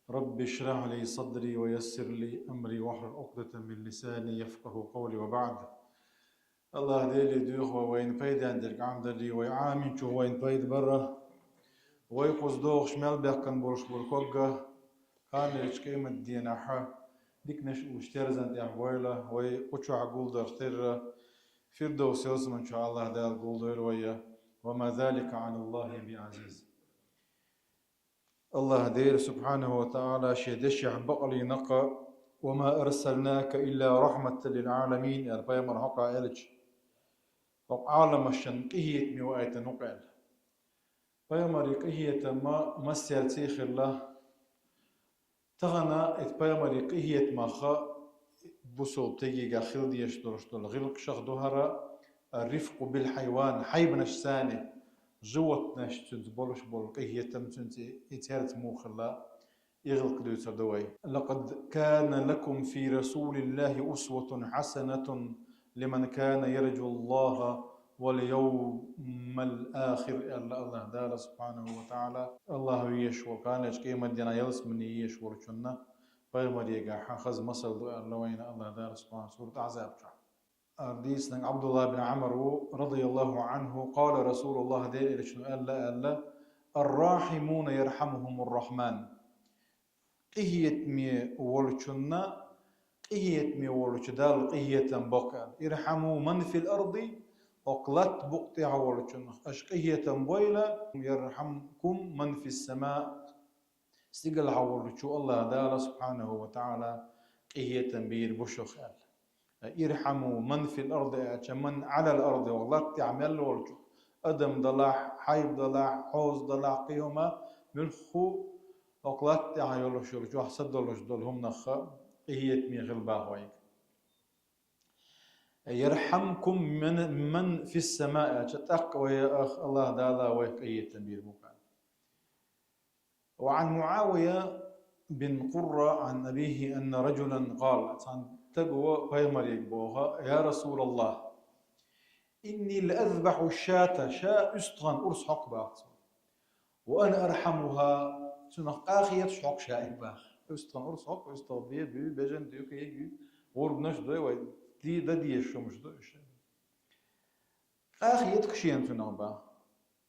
رب اشرح لي صدري ويسر لي أمري واحلل عقدة من لساني يفقه قولي وبعد. الله ديلي دوخ وين بيد عندك عمد لي ويعامل شو وين بيد برا ويقص دوخ شمال بيكن برش بالكوكا كان ليش قيمة دينا حا ديك نش وشترزن يا بويلا ويقشع عقول دفتر فردوس يوسم إن شاء الله دال قول ويا وما ذلك عن الله بعزيز. الله دير سبحانه وتعالى شدش بقلي نقا وما أرسلناك إلا رحمة للعالمين يا ربي مرحقا إلج عالم الشنقية ميوائة نقل بيمريقية ما مسير تيخ الله تغنى بيمريقية ما خا بوسو تيجي خل ديش درشتل غلق شخ دهرة الرفق بالحيوان حيبنا الثاني جوت ناش تنتبولش بولقيه تمتنتي يتهرت موخلا يغلق دوتر دوي. لقد كان لكم في رسول الله أسوة حسنة لمن كان يرجو الله واليوم الآخر. الله دار سبحانه وتعالى الله يشور كان يشكي دينا يلس من يشور شنا بيمر يقع خز مصر لوين الله دار سبحانه سورة أعزاب. حديث عبد الله بن عمرو رضي الله عنه قال رسول الله دير شنو ألا الراحمون يرحمهم الرحمن. قهيت مي ولشنا قهيت مي ولشدال قهية بقى يرحموا من في الأرض وقلت بقطع ولشنا أش قهية بويلة يرحمكم من في السماء استقل حولشو الله دار سبحانه وتعالى قهية بير بشخ يرحموا من في الأرض من على الأرض وغلط يعمل ورجو أدم ضلاع حيب ضلاع حوز ضلاع قيومة ملخو وغلط يعمل ورجو حسد الرجل هم نخا هي تمي غلبا هويك يرحمكم من في السماء تتق ويا أخ الله دالا ويك هي تنبير مكان. وعن معاوية بن قرة عن أبيه أن رجلا قال تقوى بيمر يقبوها يا رسول الله إني لأذبح الشاة شاء أستغن أرس حق باخ وأنا أرحمها سنق آخية شحق شاء باخ أستغن أرس حق أستغن بيه بيجن ديوك يجي غورب نش دوي دي دي الشمش دوش آخية كشين سنق باخ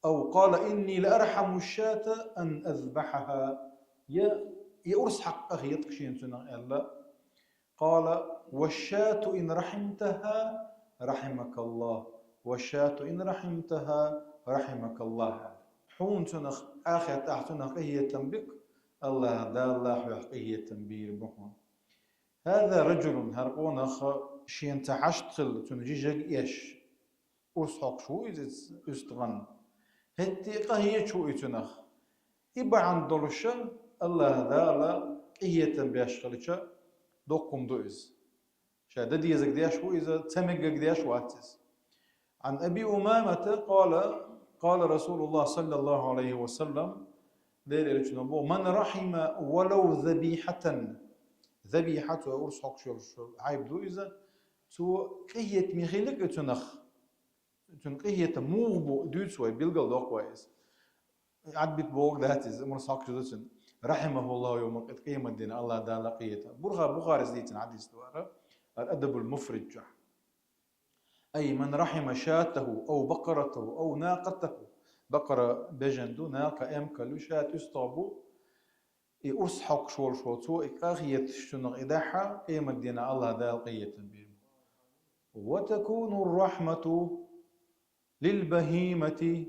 أو قال إني لأرحم الشاة أن أذبحها يا أرس حق آخية كشين سنق إلا قال والشاة إن رحمتها رحمك الله والشاة إن رحمتها رحمك الله. حون تنخ آخر تحتنخ هي تنبق الله دالله هي تنبير بحون. هذا رجل هرقونخ شين تحشت خل تنجيجك إيش أرسحق شو يستغن هتيقة هي شو يتنخ إبا عن دولشة الله دالله هي تنبيش خلشة دوقم دوئز شاده ديزك دياش هو إذا تمجك دياش واتز. عن أبي أمامة قال رسول الله صلى الله عليه وسلم من رحم ولو ذبيحة أرسحق شو عيب دوئزة تو قية ميخيلك تنخ قية موغبو دوتسوي بيلقل دوق وايز عدبت بوغ داتز مرسحق شو دوتسن رحمه الله يوم قيمة دين الله دال قيته بخاري زيتن حديث دواره الأدب المفرج أي من رحم شاته أو بقرته أو ناقته بقرة بجندو ناقة أمكلو شات يستغبو أرسحق شول شوتو إقاخية شنغ إداحة قيمة دين الله دال قية بيم. وتكون الرحمة للبهيمة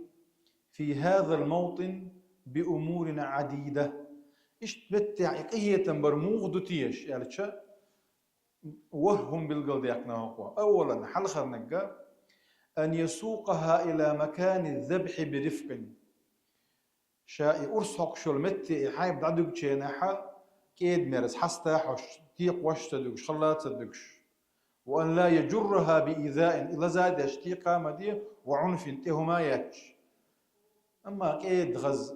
في هذا الموطن بأمور عديدة إيش بتاع قية برموغ دوتيش يعني شا وهم بالقلب يقنعه. أولا حلخر نجا أن يسوقها إلى مكان الذبح برفق شاء أرسق شو المتي حايب دعدك شيناحا كيد مرس حستا حش تيق وش تدقش خلات تدقش وأن لا يجرها بإيذاء إذا زاد يشتيقا مدير وعنف انتهما ياتش أما كيد غز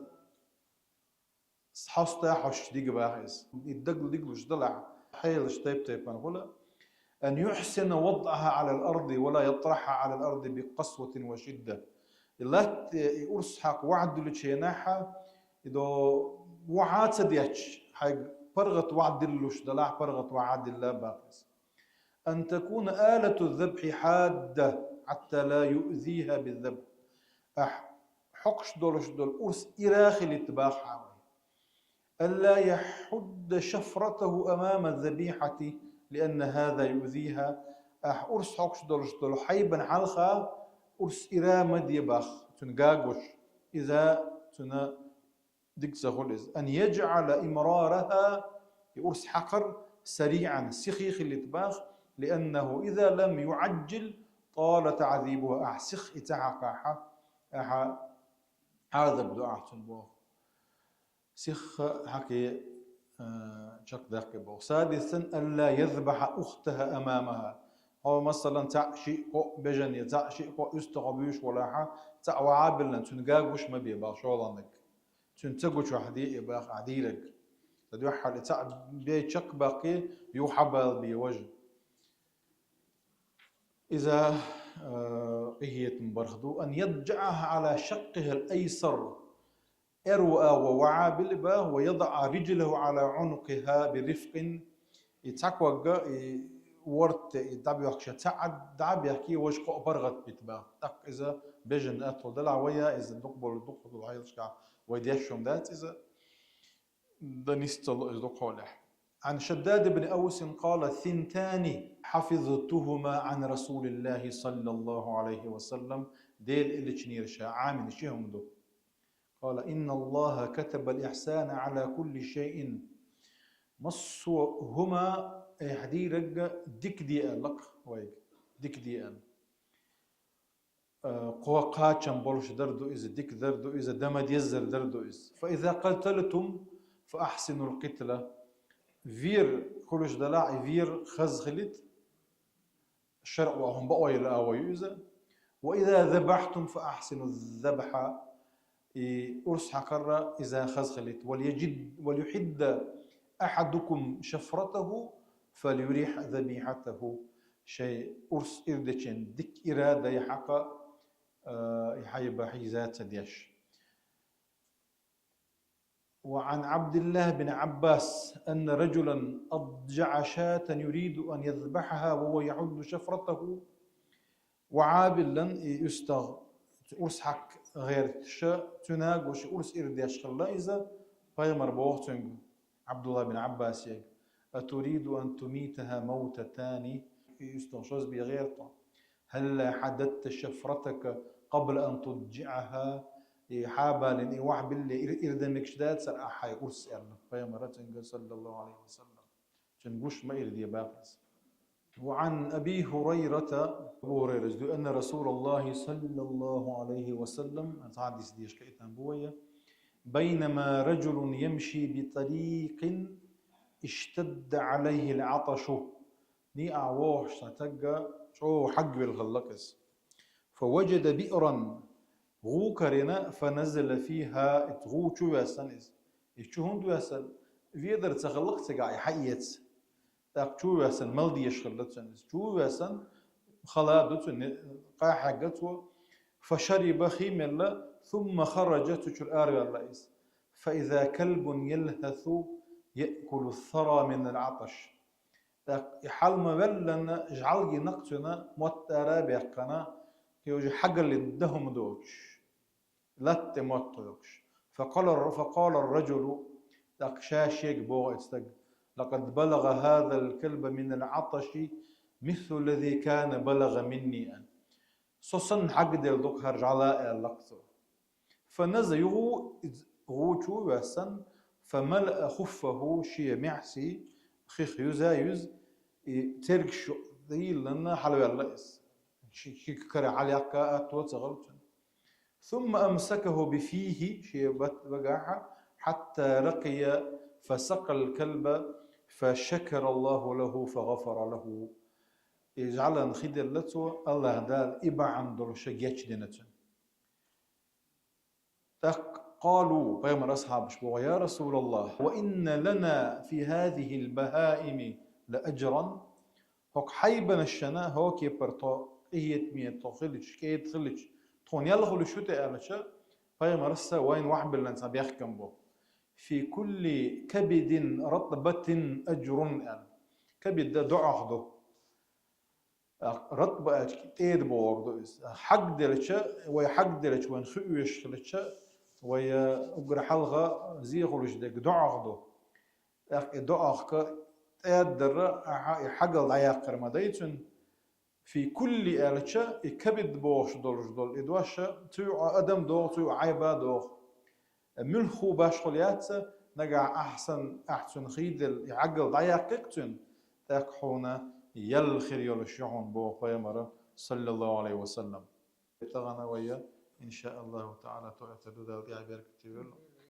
حستا حش ديق باخيس يدقل ديقلش دلع حيلش تيب نقول أن يحسن وضعها على الأرض ولا يطرحها على الأرض بقسوة وشدة. لا أرسحق وعد لشيناحا إذا وعات دياتش حق برغت وعد اللوش دلاع برغت وعد الله باقس. أن تكون آلة الذبح حادة حتى لا يؤذيها بالذبح. حقش دولش دول أرس إراخي لتباخ حاوي. ألا يحد شفرته أمام الذبيحة لأن هذا يؤذيها. أرس حقش دولش دول حيبا حلخا أرس إرامد يباخ تنقاقوش إذا تنا دكسة خلص. أن يجعل إمرارها أرس حقر سريعا سخيخ اللي تباخ لأنه إذا لم يعجل طال تعذيبها. أحسخ إتعاقا هذا بدو أحسن بوخ سخ حكي شك داك بوخ. سادسا ألا يذبح أختها أمامها. أو مثلا تعشي قو بجني تعشي قو يستغبيش ولا ح تعوابلن تنقاقوش ما بيباخ شغلانك تنتقوش وحدي يباخ عديلك تدو حال تاع بي شك باقي يوحبل بوجه. إذا قهيت مبرخدو أن يضجعها على شقها الأيسر إروى ووعى بالباه ويضع رجله على عنقها برفق. يتعقوق ورت يدعبيح شتعد دعبيح كي وش قو برغت بتباه تق إذا بيجن أطول دلع ويا إذا دقبل دقبل وهايلشكا ويديشهم ذات إذا دنيستل دقولح. عن شداد بن أوس قال ثنتان حفظتهما عن رسول الله صلى الله عليه وسلم ديل اللي تشنيرشا عامل شيهم دو. قال إن الله كتب الإحسان على كل شيء مصوهما حديرج ديك ديال لك ويك ديك ديال قوة قاتشم بولش دردو إذا ديك دردو إذا دمد يزر دردو إذا. فإذا قتلتم فأحسنوا القتلة فير كلش دلاع فير خز خلت الشرع وهم بقوا الآوي إذا. وإذا ذبحتم فأحسنوا الذبح أرس حقرة إذا خز خلت. وليحد أحدكم شفرته فليريح ذبيحته. شيء أرس إردشن دك إرادة يحقق يحيب حيزات ديش. وعن عبد الله بن عباس أن رجلا أضجع شاة يريد أن يذبحها وهو يعد شفرته وعابلا يستغ أرس حق غير شاء تناق وش أرس إرديش خلا إذا فيمر بوقتن. عبد الله بن عباس أتريد أن تميتها موتتان يستغشوز بغير هل حددت شفرتك قبل أن تضجعها حابة لأن واحد باللي إردمك شداد سر أحي أرس إرنا فيمرة صلى الله عليه وسلم شنقوش ما إردي باقس. وعن أبي هريرة أن رسول الله صلى الله عليه وسلم أتعدي سديش كأيتان بوية بينما رجل يمشي بطريق اشتد عليه العطش ني أعوش تتقى شو حق بالغلقس فوجد بئرا غوكرنا فنزل فيها تغو شو يسنز يشوهون دو يسن فيدر تخلق تقع حيت تاق شو يسن ملدي يشخلت سنز شو يسن خلادت قاحقته فشرب خيمل ثم خرجت شرار الرئيس فإذا كلب يلهث يأكل الثرى من العطش حال ما بلنا جعلجي نقتنا موتارا بيقنا يوجي حق اللي دهم دوش لا تموتوش. فقال الرجل شاشيك بوغ استق لقد بلغ هذا الكلب من العطش مثل الذي كان بلغ مني أن صصن حق ديل دوك هرجعلاء اللقطة. فنزل غوتو وسن فملأ خفه شي معسي خيخ يزايز ترك شو ذي لنا حلو اللئس شي كرا عليك توتغلت ثم أمسكه بفيه شي بقاحة حتى رقي فسقى الكلب فشكر الله له فغفر له. يجعلن خيدر لتو الله دال إبا عندل شجيتش دينتن. قالوا بيوم أصحاب شبوغ يا رسول الله وإن لنا في هذه البهائم لأجرا هوك حيبنا الشنا هوك يبرتو إيت مية تخلج كيت خلج تون يلغو لشوتة ألشا بيوم رسا وين واحد باللنسا بيحكم بو في كل كبد رطبة أجر يعني كبد ده دعاء رطبة تيد بورد حق دلتشا ويا حق دلتش وين خيوش دلتشا ويا أجر حلقة زيغلش دك دعاء دعاء تيد در حق العياقر ما ديتن في كل آلتشا كبد بوش دول إدواشا تو أدم دو تو عيبا دو ملخو باش خليات نقع أحسن خيد يعقل ضيقتن تاكحونا يلخر يلشعون بو قيمرة صلى الله عليه وسلم تغنى ويا إن شاء الله تعالى تعتدو ذا القاعد